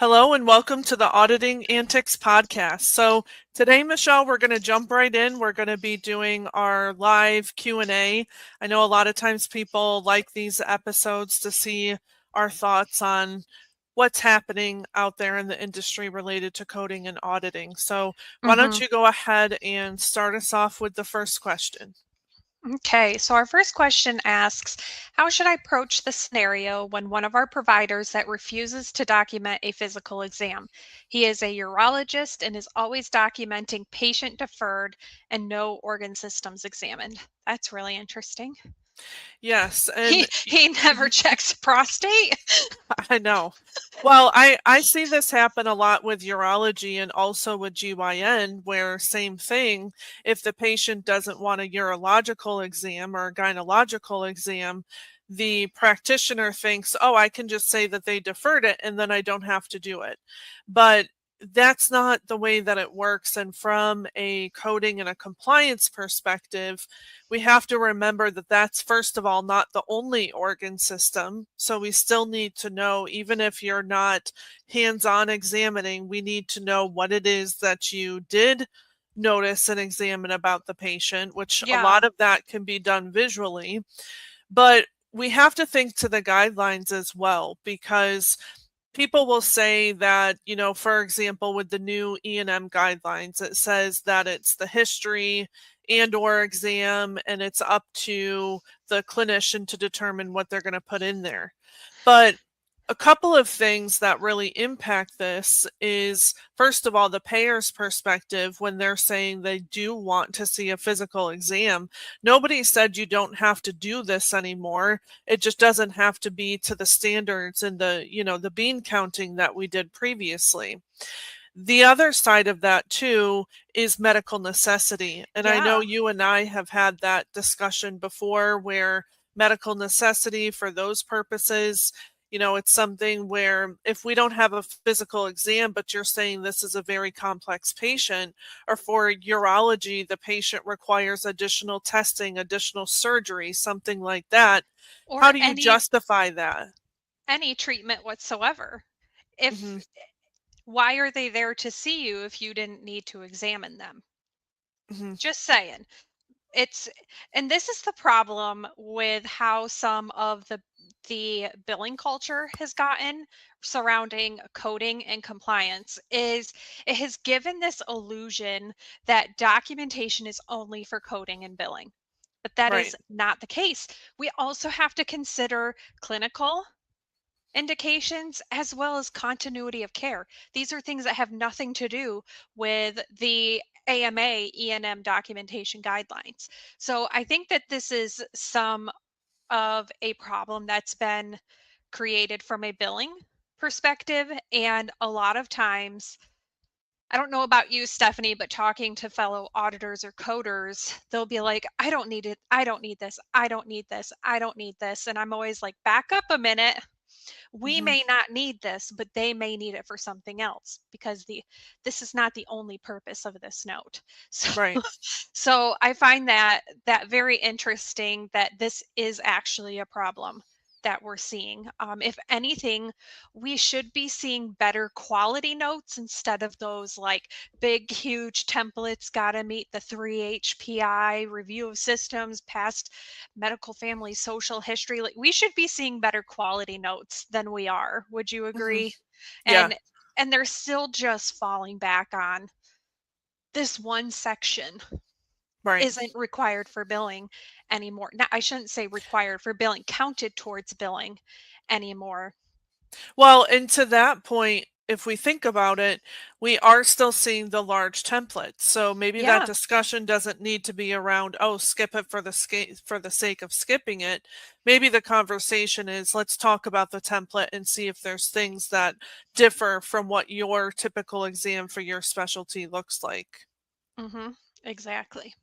Hello and welcome to the Auditing Antics podcast. So today, Michelle, we're going to jump right in. We're going to be doing our live Q&A. I know a lot of times people like these episodes to see our thoughts on what's happening out there in the industry related to coding and auditing. So why don't Mhm. you go ahead and start us off with the first question? Okay, so our first question asks, how should I approach the scenario when one of our providers that refuses to document a physical exam? He is a urologist and is always documenting patient deferred and no organ systems examined. That's really interesting. Yes, He and he never checks prostate. I know. Well, I see this happen a lot with urology and also with GYN, where same thing, if the patient doesn't want a urological exam or a gynecological exam, the practitioner thinks, oh, I can just say that they deferred it and then I don't have to do it. But that's not the way that it works. And from a coding and a compliance perspective, we have to remember that that's, first of all, not the only organ system. So we still need to know, even if you're not hands-on examining, we need to know what it is that you did notice and examine about the patient, which a Yeah, lot of that can be done visually. But we have to think to the guidelines as well, because people will say that, for example, with the new E&M guidelines, it says that it's the history and or exam, and it's up to the clinician to determine what they're going to put in there. But a couple of things that really impact this is, first of all, the payer's perspective when they're saying they do want to see a physical exam. Nobody said you don't have to do this anymore. It just doesn't have to be to the standards and the bean counting that we did previously. The other side of that too is medical necessity. And I know yeah. you and I have had that discussion before, where medical necessity for those purposes, it's something where if we don't have a physical exam, but you're saying this is a very complex patient, or for urology, the patient requires additional testing, additional surgery, something like that. How Or do you any justify that? treatment whatsoever. If Hmm. Why are they there to see you if you didn't need to examine them? Hmm. Just saying. It's and this is the problem with how some of the billing culture has gotten surrounding coding and compliance is it has given this illusion that documentation is only for coding and billing. But that Right. is not the case. We also have to consider clinical indications as well as continuity of care. These are things that have nothing to do with the AMA E&M documentation guidelines. So I think that this is some of a problem that's been created from a billing perspective. And a lot of times, I don't know about you, Stephanie, but talking to fellow auditors or coders, they'll be like, I don't need it. I don't need this. I don't need this. I don't need this. And I'm always like, back up a minute. We Hmm. may not need this, but they may need it for something else because this is not the only purpose of this note. So Right. so I find that very interesting that this is actually a problem that we're seeing. If anything, we should be seeing better quality notes instead of those like big, huge templates, got to meet the 3 HPI, review of systems, past medical family social history. Like we should be seeing better quality notes than we are. Would you Hmm. agree? Yeah. And they're still just falling back on this one section Right. isn't required for billing anymore. Now, I shouldn't say required for billing, counted towards billing anymore. Well, and to that point, if we think about it, we are still seeing the large templates. So maybe that Yeah. discussion doesn't need to be around, oh, skip it for for the sake of skipping it. Maybe the conversation is, let's talk about the template and see if there's things that differ from what your typical exam for your specialty looks like. Mm-hmm. Exactly.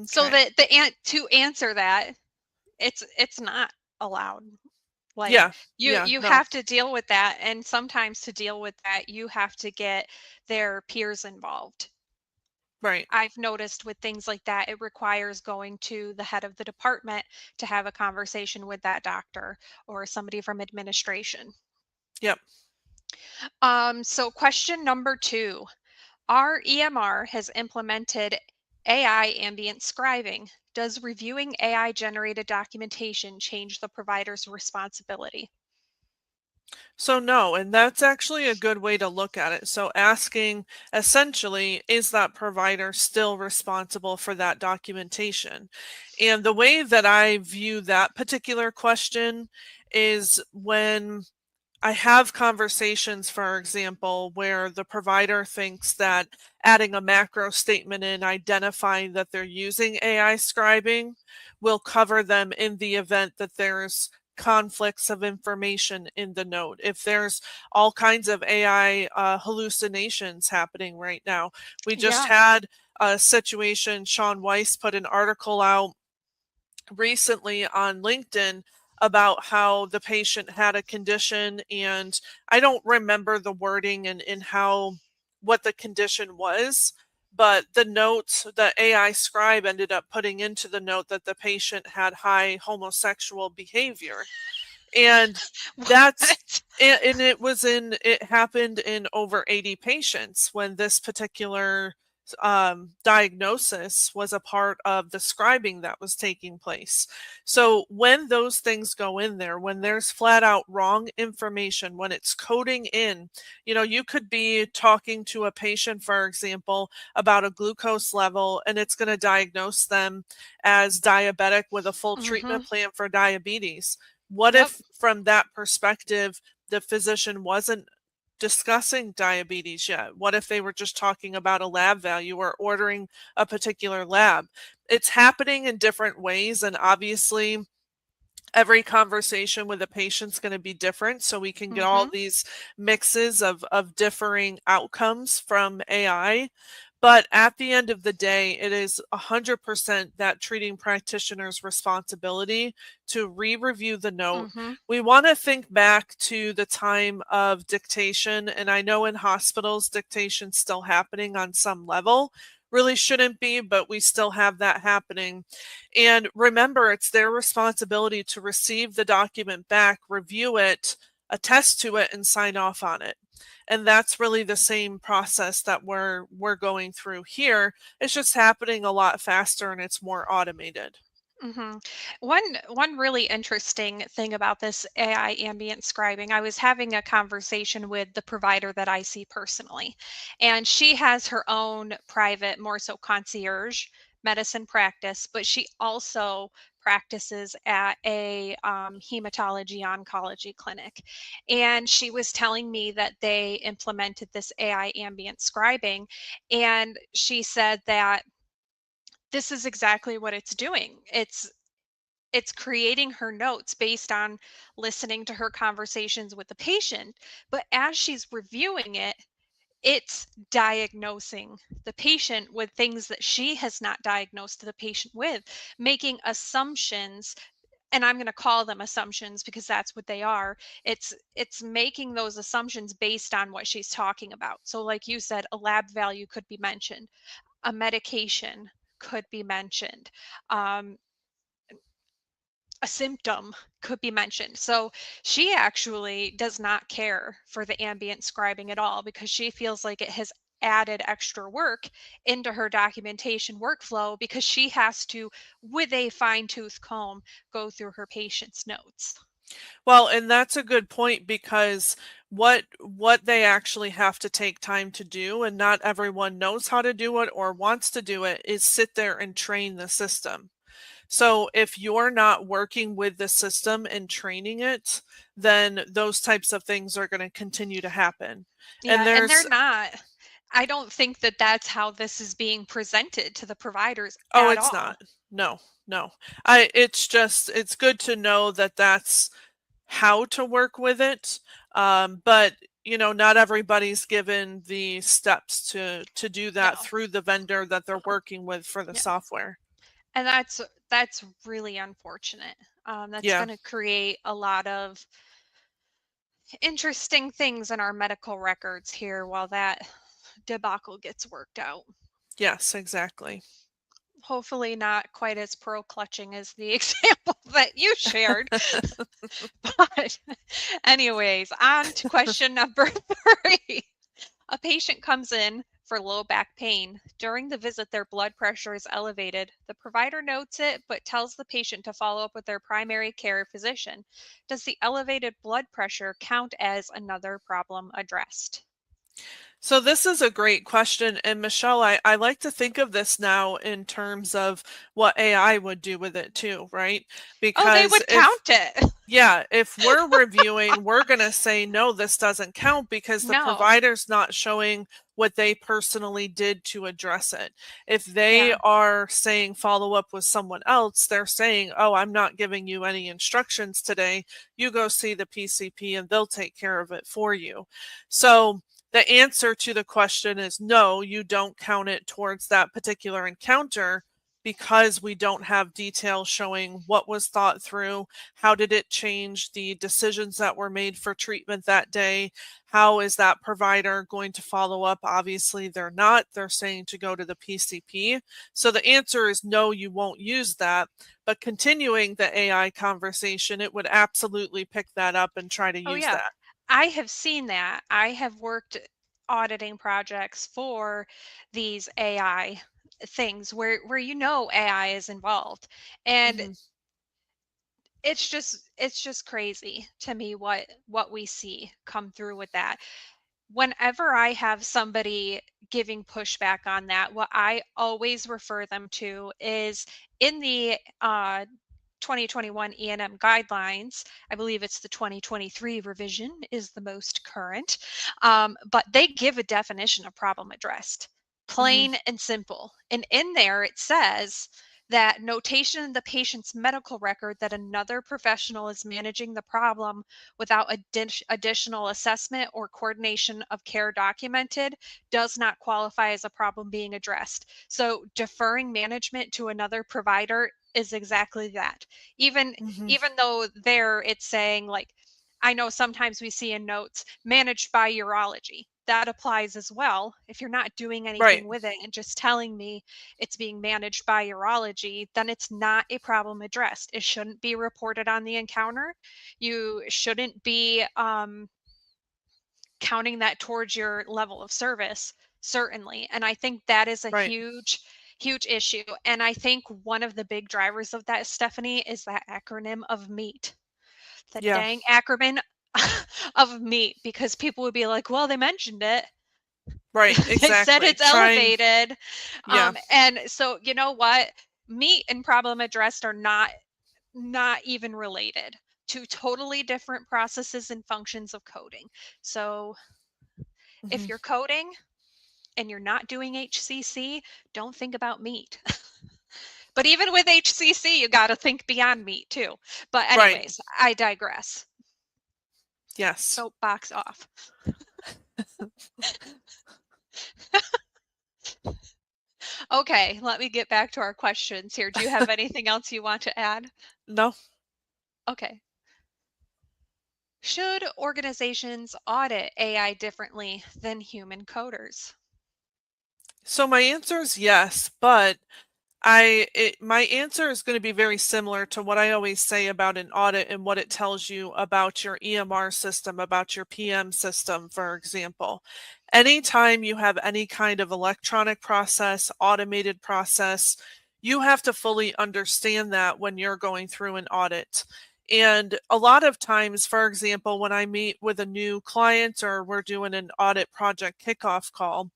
So Okay. that to answer that, it's not allowed. Like Yeah. Yeah. you No. have to deal with that, and sometimes to deal with that, you have to get their peers involved. Right. I've noticed with things like that, it requires going to the head of the department to have a conversation with that doctor or somebody from administration. Yep. So question number 2. Our EMR has implemented AI ambient scribing. Does reviewing AI generated documentation change the provider's responsibility? So, no, and that's actually a good way to look at it. So, asking essentially, is that provider still responsible for that documentation? And the way that I view that particular question is when I have conversations, for example, where the provider thinks that adding a macro statement in identifying that they're using AI scribing will cover them in the event that there's conflicts of information in the note. If there's all kinds of AI hallucinations happening right now, we just Yeah. had a situation. Sean Weiss put an article out recently on LinkedIn about how the patient had a condition, and I don't remember the wording and how what the condition was, but the note the AI scribe ended up putting into the note that the patient had high homosexual behavior. And that's What? and it happened in over 80 patients when this particular diagnosis was a part of the scribing that was taking place. So when those things go in there, when there's flat out wrong information, when it's coding in, you could be talking to a patient, for example, about a glucose level, and it's going to diagnose them as diabetic with a full Mm-hmm. treatment plan for diabetes. What Yep. if, from that perspective, the physician wasn't discussing diabetes yet? What if they were just talking about a lab value or ordering a particular lab? It's happening in different ways, and obviously, every conversation with a patient's going to be different, so we can get all Mm-hmm. these mixes of differing outcomes from AI. But at the end of the day, it is 100% that treating practitioner's responsibility to re-review the note. Mm-hmm. We want to think back to the time of dictation, and I know in hospitals dictation's still happening on some level. Really shouldn't be, but we still have that happening. And remember, it's their responsibility to receive the document back, review it, attest to it, and sign off on it. And that's really the same process that we're going through here. It's just happening a lot faster and it's more automated. Mm-hmm. One really interesting thing about this AI ambient scribing, I was having a conversation with the provider that I see personally, and she has her own private, more so concierge medicine practice, but she also practices at a hematology oncology clinic. And she was telling me that they implemented this AI ambient scribing, and she said that this is exactly what it's doing. It's creating her notes based on listening to her conversations with the patient, but as she's reviewing it, it's diagnosing the patient with things that she has not diagnosed the patient with, making assumptions, and I'm going to call them assumptions because that's what they are. It's making those assumptions based on what she's talking about. So like you said, a lab value could be mentioned, a medication could be mentioned. Um, a symptom could be mentioned. So she actually does not care for the ambient scribing at all because she feels like it has added extra work into her documentation workflow because she has to, with a fine tooth comb, go through her patient's notes. Well, and that's a good point because what they actually have to take time to do, and not everyone knows how to do it or wants to do it, is sit there and train the system. So if you're not working with the system and training it, then those types of things are going to continue to happen. And Yeah, and they're there's not. I don't think that that's how this is being presented to the providers oh, at it's all. not. No, no. It's good to know that that's how to work with it. But not everybody's given the steps to do that No. through the vendor that they're working with for the Yeah. software. And that's really unfortunate. That's Yeah. going to create a lot of interesting things in our medical records here while that debacle gets worked out. Yes, exactly. hopefully not quite as pearl clutching as the example that you shared. But anyways, on to question number 3. A patient comes in for low back pain. During the visit, their blood pressure is elevated. The provider notes it, but tells the patient to follow up with their primary care physician. Does the elevated blood pressure count as another problem addressed? So this is a great question. And Michelle, I like to think of this now in terms of what AI would do with it too, right? Oh, they Because would count it. if we're reviewing, we're going to say, no, this doesn't count because the No. provider's not showing what they personally did to address it. If they Yeah. are saying follow up with someone else, they're saying, oh, I'm not giving you any instructions today. You go see the PCP and they'll take care of it for you. So the answer to the question is no, you don't count it towards that particular encounter because we don't have details showing what was thought through, how did it change the decisions that were made for treatment that day, how is that provider going to follow up? Obviously, they're not. They're saying to go to the PCP. So the answer is no, you won't use that. But continuing the AI conversation, it would absolutely pick that up and try to Oh, use yeah. that. I have seen that. I have worked auditing projects for these AI things where AI is involved. And Mhm. it's just crazy to me what we see come through with that. Whenever I have somebody giving pushback on that, what I always refer them to is in the 2021 E&M guidelines. I believe it's the 2023 revision is the most current, but they give a definition of problem addressed, Mhm. plain and simple. And in there it says that notation in the patient's medical record that another professional is managing the problem without additional assessment or coordination of care documented does not qualify as a problem being addressed. So deferring management to another provider is exactly that. Even Mhm. even though there it's saying like, I know sometimes we see in notes managed by urology. That applies as well. If you're not doing Right. anything with it and just telling me it's being managed by urology, then it's not a problem addressed. It shouldn't be reported on the encounter. You shouldn't be counting that towards your level of service, certainly. And I think that is a Right. huge issue. And I think one of the big drivers of that, Stephanie, is that acronym of MEET. The Yeah. dang acronym of MEET, because people would be like, well, they mentioned it. Right. They said Exactly. it's elevated. Yeah. And so you know what? MEET and problem addressed are not even related. Two totally different processes and functions of coding. So if Mhm. you're coding and you're not doing HCC, don't think about MEET. But even with HCC, you got to think beyond MEET too. But Right. anyways, I digress. Yes. Soapbox off. Okay, let me get back to our questions here. Do you have anything else you want to add? No. Okay. Should organizations audit AI differently than human coders? So my answer is yes, but my answer is going to be very similar to what I always say about an audit and what it tells you about your EMR system, about your PM system, for example. Anytime you have any kind of electronic process, automated process, you have to fully understand that when you're going through an audit. And a lot of times, for example, when I meet with a new client or we're doing an audit project kickoff call,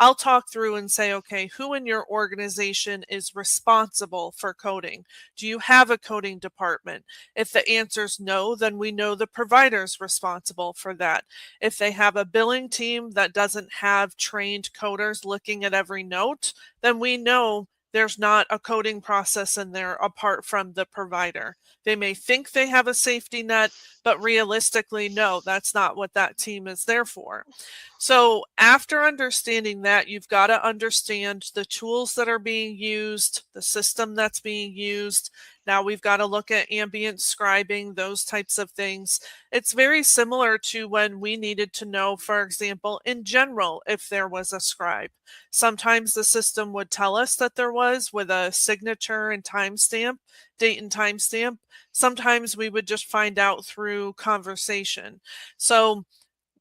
I'll talk through and say, okay, who in your organization is responsible for coding? Do you have a coding department? If the answer is no, then we know the provider's responsible for that. If they have a billing team that doesn't have trained coders looking at every note, then we know there's not a coding process in there apart from the provider. They may think they have a safety net, but realistically, no, that's not what that team is there for. So after understanding that, you've got to understand the tools that are being used, the system that's being used. Now we've got to look at ambient scribing, those types of things. It's very similar to when we needed to know, for example, in general, if there was a scribe. Sometimes the system would tell us that there was with a signature and timestamp, date and timestamp. Sometimes we would just find out through conversation. So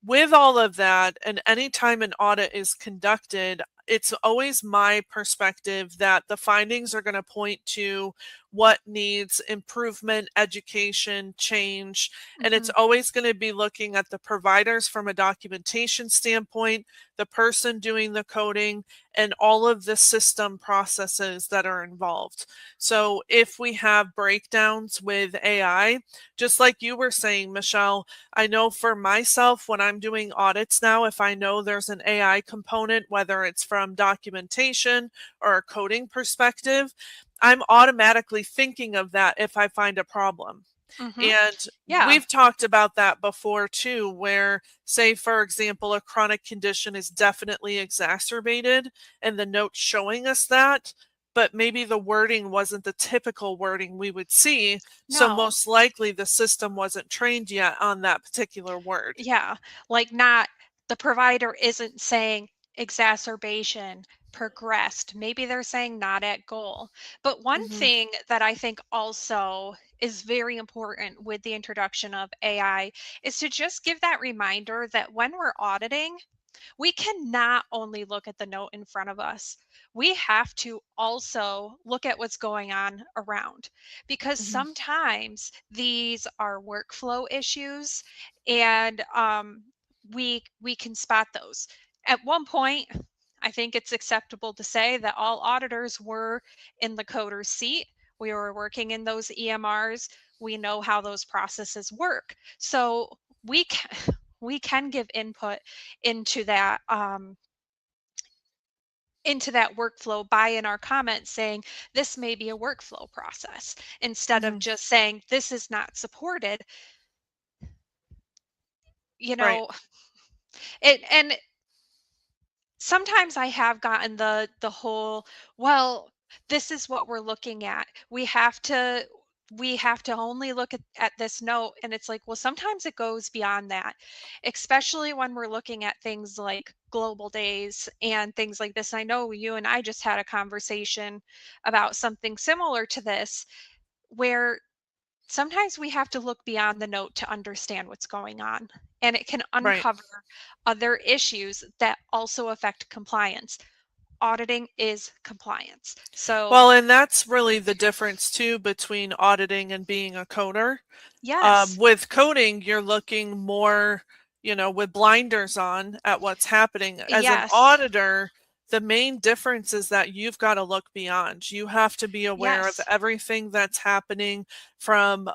with all of that, and anytime an audit is conducted, it's always my perspective that the findings are going to point to what needs improvement, education, change, and it's Mm-hmm. always going to be looking at the providers from a documentation standpoint, the person doing the coding, and all of the system processes that are involved. So if we have breakdowns with AI, just like you were saying, Michelle, I know for myself when I'm doing audits now, if I know there's an AI component, whether it's from documentation or a coding perspective, I'm automatically thinking of that if I find a problem. Mm-hmm. And Yeah. we've talked about that before too, where, say, for example, a chronic condition is definitely exacerbated and the note's showing us that, but maybe the wording wasn't the typical wording we would see. So No. most likely the system wasn't trained yet on that particular word. Yeah. Like, not, the provider isn't saying exacerbation, progressed. Maybe they're saying not at goal. But one Hmm. thing that I think also is very important with the introduction of AI is to just give that reminder that when we're auditing, we can not only look at the note in front of us, we have to also look at what's going on around, because Hmm. sometimes these are workflow issues, and we can spot those. At one point, I think it's acceptable to say that all auditors were in the coder's seat. We were working in those EMRs. We know how those processes work. So we can, we can give input into that workflow by in our comments saying this may be a workflow process, instead of Hmm. just saying this is not supported. you Right. know it. And sometimes I have gotten the whole, well, this is what we're looking at, we have to only look at this note. And it's like, well, sometimes it goes beyond that, especially when we're looking at things like global days and things like this. I know you and I just had a conversation about something similar to this, where sometimes we have to look beyond the note to understand what's going on, and it can Right. uncover other issues that also affect compliance. Auditing is compliance. So, Well, and that's really the difference too between auditing and being a coder. yes, With coding, you're looking more, with blinders on at what's happening. As an yes, auditor, the main difference is that you've got to look beyond. You have to be aware of yes. everything that's happening from,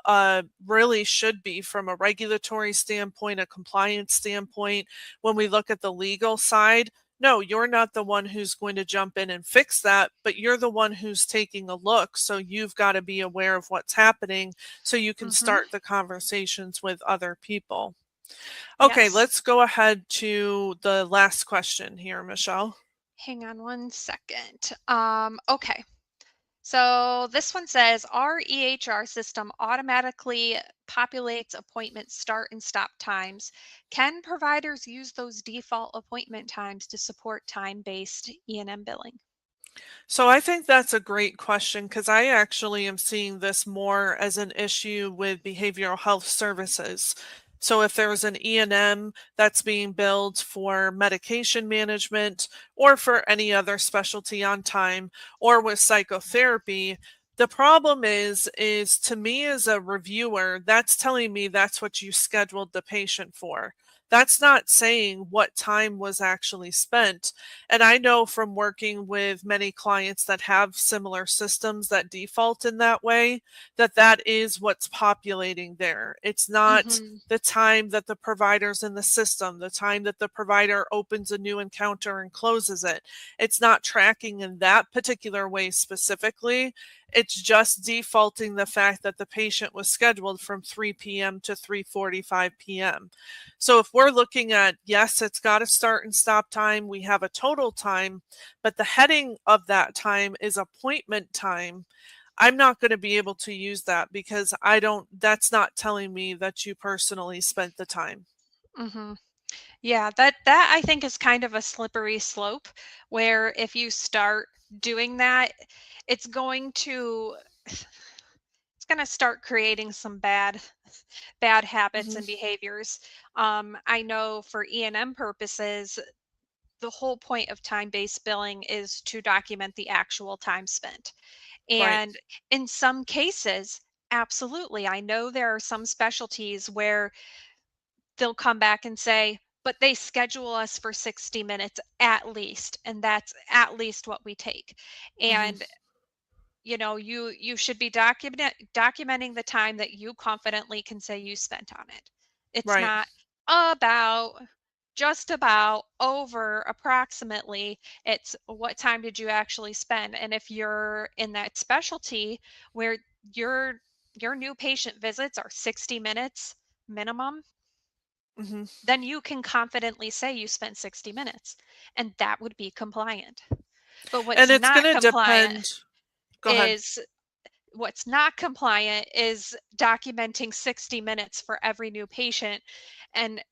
really should be from a regulatory standpoint, a compliance standpoint. When we look at the legal side, no, you're not the one who's going to jump in and fix that, but you're the one who's taking a look. So you've got to be aware of what's happening so you can Mm-hmm. start the conversations with other people. Okay, Yes. let's go ahead to the last question here, Michelle. Hang on one second. Okay. So this one says our EHR system automatically populates appointment start and stop times. Can providers use those default appointment times to support time-based E&M billing? So I think that's a great question because I actually am seeing this more as an issue with behavioral health services. So if there's an E&M that's being billed for medication management or for any other specialty on time or with psychotherapy, the problem is to me as a reviewer, that's telling me that's what you scheduled the patient for. That's not saying what time was actually spent. And I know from working with many clients that have similar systems that default in that way, that that is what's populating there. It's not Mm-hmm. the time that the provider's in the system, the time that the provider opens a new encounter and closes it. It's not tracking in that particular way specifically. It's just defaulting the fact that the patient was scheduled from 3 p.m. to 3:45 p.m. So if we're looking at, yes, it's got a start and stop time, we have a total time, but the heading of that time is appointment time. I'm not going to be able to use that because that's not telling me that you personally spent the time. Mhm. Yeah, that I think is kind of a slippery slope where if you start doing that, it's going to it's going to start creating some bad habits Hmm. and behaviors. I know for E&M purposes, the whole point of time-based billing is to document the actual time spent. Right. And in some cases, absolutely, I know there are some specialties where they'll come back and say, but they schedule us for 60 minutes at least, and that's at least what we take. Hmm. And you should be documenting the time that you confidently can say you spent on it. It's Right. not about, just about, over, approximately. It's what time did you actually spend. And if you're in that specialty where your your new patient visits are 60 minutes minimum, Hmm. then you can confidently say you spent 60 minutes, and that would be compliant. But And it's going to depend. Go ahead. is what's not compliant is documenting 60 minutes for every new patient and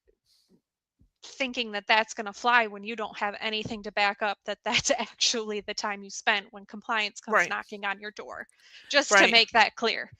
thinking that that's going to fly when you don't have anything to back up that that's actually the time you spent when compliance comes Right. knocking on your door. Just to Right. make that clear.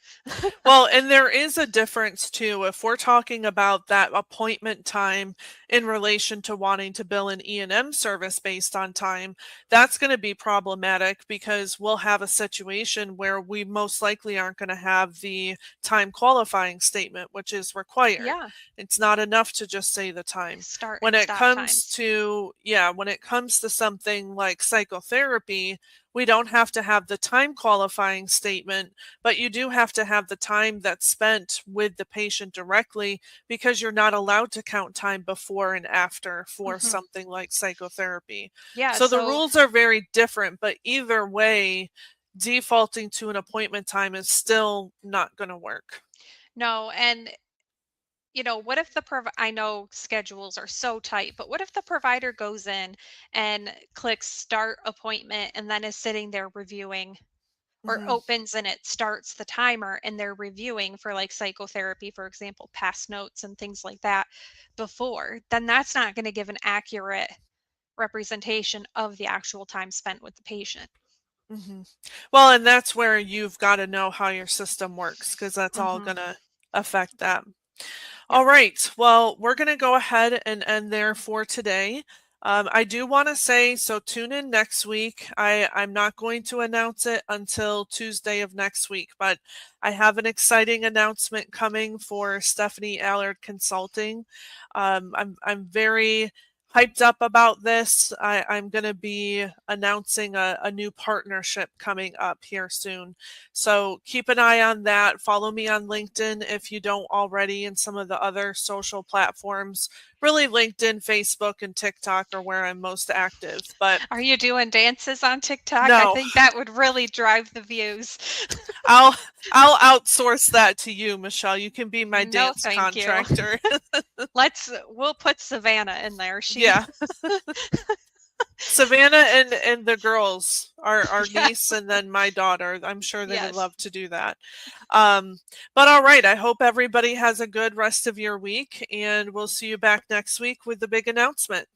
Well, and there is a difference too. If we're talking about that appointment time in relation to wanting to bill an E&M service based on time, that's going to be problematic because we'll have a situation where we most likely aren't going to have the time qualifying statement, which is required. Yeah, It's not enough to just say the time. start When and it stop comes times. to, yeah, when it comes to something like psychotherapy, we don't have to have the time qualifying statement, but you do have to have the time that's spent with the patient directly because you're not allowed to count time before and after for Hmm. something like psychotherapy. Yeah, So the so rules are very different, but either way, defaulting to an appointment time is still not going to work. no, and what if I know schedules are so tight, but what if the provider goes in and clicks start appointment and then is sitting there reviewing, or Hmm. opens and it starts the timer and they're reviewing for like psychotherapy, for example, past notes and things like that before, then that's not going to give an accurate representation of the actual time spent with the patient. Hmm. Well, and that's where you've got to know how your system works because that's all Hmm. going to affect that. Yep. All right. Well, we're going to go ahead and end there for today. I do want to say, so tune in next week. I'm not going to announce it until Tuesday of next week, but I have an exciting announcement coming for Stephanie Allard Consulting. I'm very hyped up about this. I'm going to be announcing a new partnership coming up here soon. So keep an eye on that. Follow me on LinkedIn if you don't already, and some of the other social platforms. Really, LinkedIn, Facebook, and TikTok are where I'm most active. But Are you doing dances on TikTok? I no, think that would really drive the views. I'll I'll outsource that to you, Michelle. You can be my No, dance thank you. contractor. We'll put Savannah in there. She, Yeah. Savannah and the girls, our yeah, niece and then my daughter. I'm sure they would yes. love to do that. Um, but all right, I hope everybody has a good rest of your week, and we'll see you back next week with the big announcement.